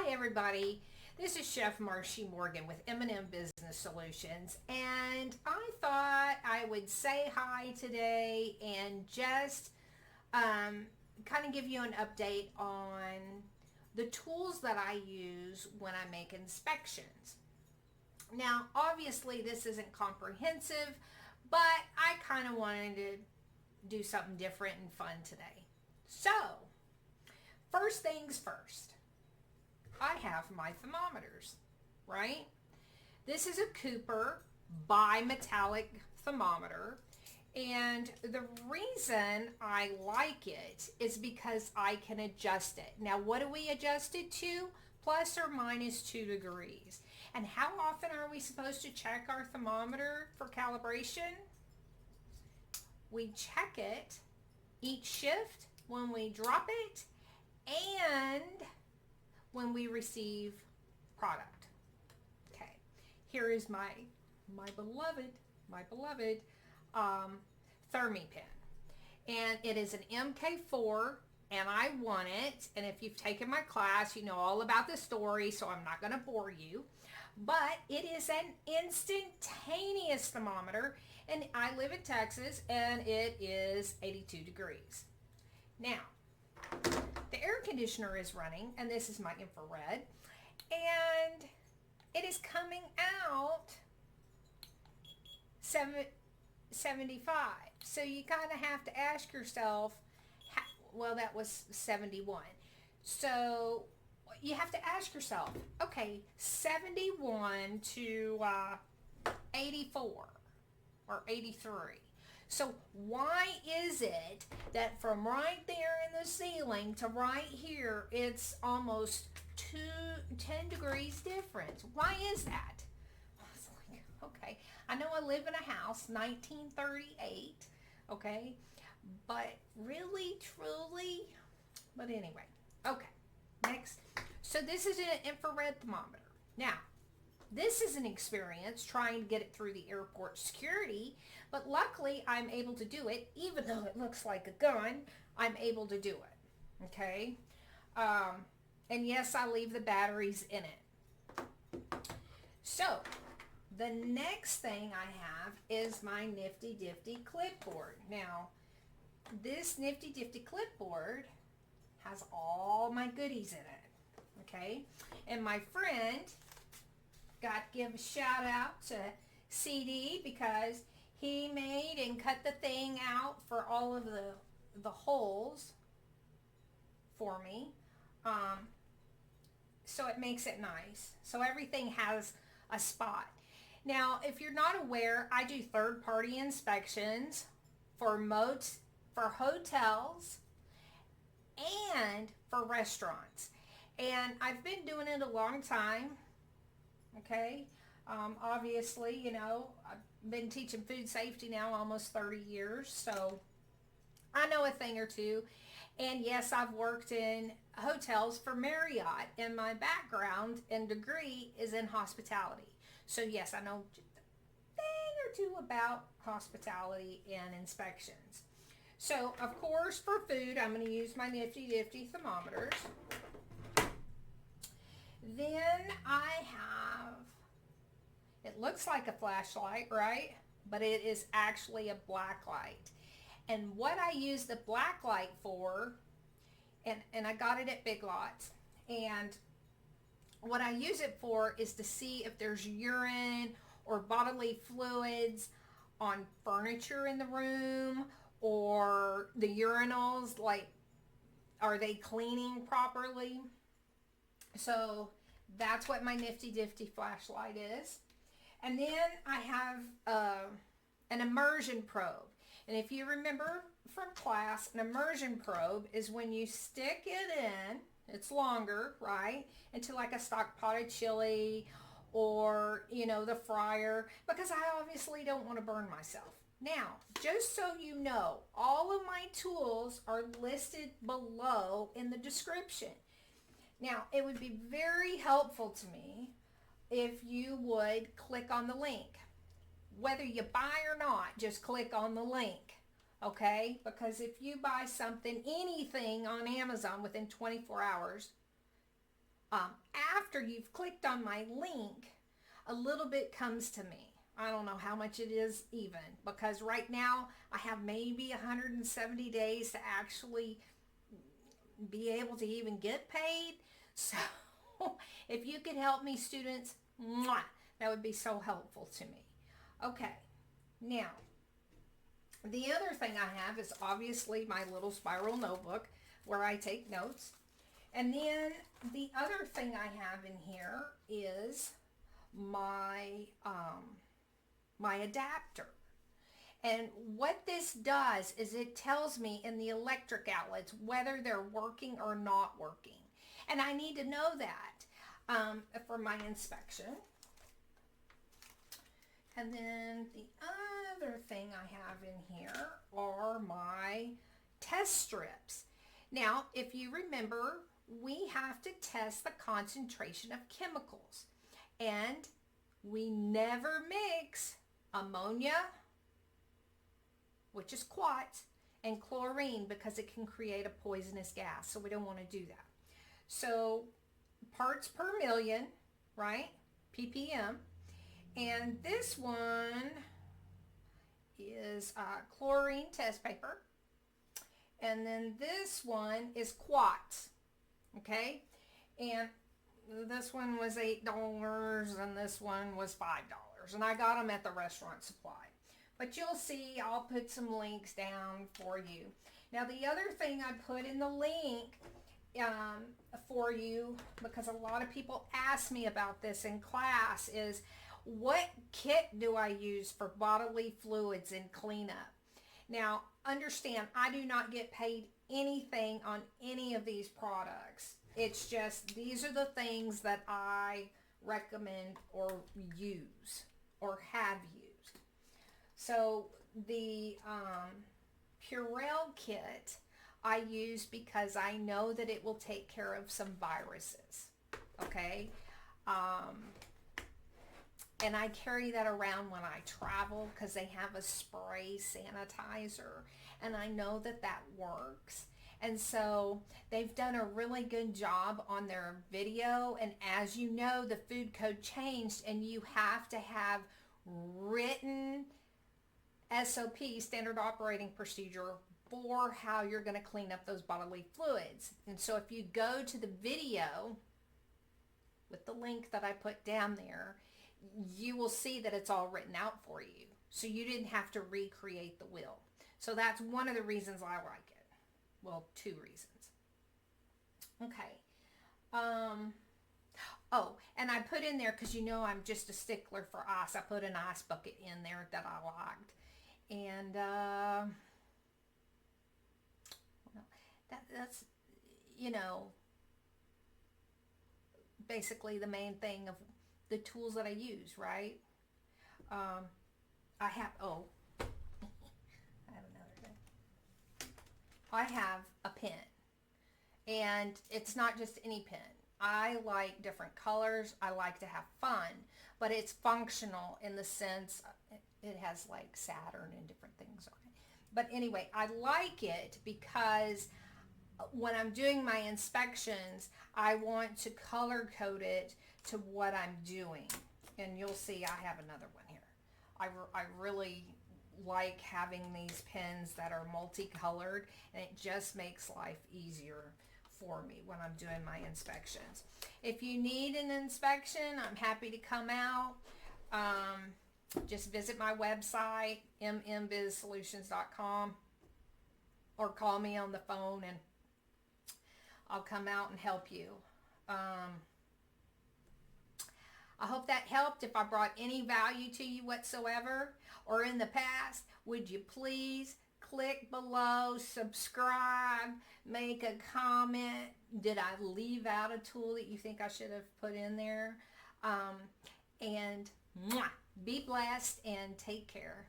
Hi everybody, this is Chef Marcy Morgan with M&M Business Solutions, and I thought I would say hi today and just kind of give you an update on the tools that I use when I make inspections. Now obviously this isn't comprehensive, but I kind of wanted to do something different and fun today. So first things first, I have my thermometers, right? This is a Cooper bimetallic thermometer, and the reason I like it is because I can adjust it. Now, what do we adjust it to? Plus or minus 2 degrees. And how often are we supposed to check our thermometer for calibration? We check it each shift when we drop it and when we receive product. Okay, here is my beloved Thermometer, and it is an MK4, and I won it. And if you've taken my class, you know all about the story, so I'm not going to bore you. But it is an instantaneous thermometer, and I live in Texas, and it is 82 degrees. Now, the air conditioner is running, and this is my infrared, and it is coming out 75. So you kind of have to ask yourself, well, that was 71. So you have to ask yourself, okay, 71 to 84 or 83. So why is it that from right there in the ceiling to right here, it's almost 10 degrees difference? Why is that? I was like, okay, I know I live in a house, 1938, okay, but really, truly, but anyway, okay, next. So this is an infrared thermometer. Now, this is an experience trying to get it through the airport security, but luckily I'm able to do it. Even though it looks like a gun, I'm able to do it, okay? And yes, I leave the batteries in it. So the next thing I have is my nifty difty clipboard. Now, this nifty difty clipboard has all my goodies in it, okay? And my friend, got to give a shout out to CD because he made and cut the thing out for all of the holes for me. So it makes it nice. So everything has a spot. Now, if you're not aware, I do third-party inspections for hotels and for restaurants. And I've been doing it a long time. Okay, obviously, you know, I've been teaching food safety now almost 30 years, so I know a thing or two. And yes, I've worked in hotels for Marriott, and my background and degree is in hospitality. So yes, I know a thing or two about hospitality and inspections. So, of course, for food, I'm going to use my nifty difty thermometers. Then I have, it looks like a flashlight, right? But it is actually a black light. And what I use the black light for, and I got it at Big Lots, and what I use it for is to see if there's urine or bodily fluids on furniture in the room, or the urinals, like, are they cleaning properly? So that's what my nifty difty flashlight is. And then I have an immersion probe. And if you remember from class, an immersion probe is when you stick it in, it's longer, right, into like a stock potted chili or, you know, the fryer, because I obviously don't want to burn myself. Now, just so you know, all of my tools are listed below in the description. Now, it would be very helpful to me if you would click on the link. Whether you buy or not, just click on the link, okay? Because if you buy something, anything on Amazon within 24 hours, after you've clicked on my link, a little bit comes to me. I don't know how much it is even, because right now I have maybe 170 days to actually be able to even get paid. So if you could help me, students, mwah, that would be so helpful to me. Okay, now the other thing I have is obviously my little spiral notebook where I take notes. And then the other thing I have in here is my my adapter. And what this does is it tells me in the electric outlets whether they're working or not working. And I need to know that for my inspection. And then the other thing I have in here are my test strips. Now, if you remember, we have to test the concentration of chemicals. And we never mix ammonia, which is quartz, and chlorine because it can create a poisonous gas. So we don't want to do that. So parts per million, right? ppm. And this one is chlorine test paper. And then this one is quartz. Okay? And this one was $8 and this one was $5. And I got them at the restaurant supply. But you'll see, I'll put some links down for you. Now the other thing I put in the link for you, because a lot of people ask me about this in class, is what kit do I use for bodily fluids and cleanup? Now understand, I do not get paid anything on any of these products. It's just, these are the things that I recommend or use or have used. So the Purell kit I use because I know that it will take care of some viruses. Okay? And I carry that around when I travel because they have a spray sanitizer. And I know that that works. And so they've done a really good job on their video. And as you know, the food code changed and you have to have written SOP, standard operating procedure, for how you're going to clean up those bodily fluids. And so if you go to the video with the link that I put down there, you will see that it's all written out for you. So you didn't have to recreate the wheel. So that's one of the reasons I like it. Well, two reasons. Okay. Oh, and I put in there, because you know I'm just a stickler for ice, I put an ice bucket in there that I liked. And that's, you know, basically the main thing of the tools that I use, right? I have, oh, I have another thing. I have a pen, and it's not just any pen. I like different colors. I like to have fun, but it's functional in the sense it has like Saturn and different things on it. But anyway, I like it because when I'm doing my inspections, I want to color code it to what I'm doing. And you'll see I have another one here. I really like having these pens that are multicolored, and it just makes life easier for me when I'm doing my inspections. If you need an inspection, I'm happy to come out. Just visit my website, mmbizsolutions.com, or call me on the phone and I'll come out and help you. I hope that helped. If I brought any value to you whatsoever or in the past, would you please click below, subscribe, make a comment. Did I leave out a tool that you think I should have put in there? And be blessed and take care.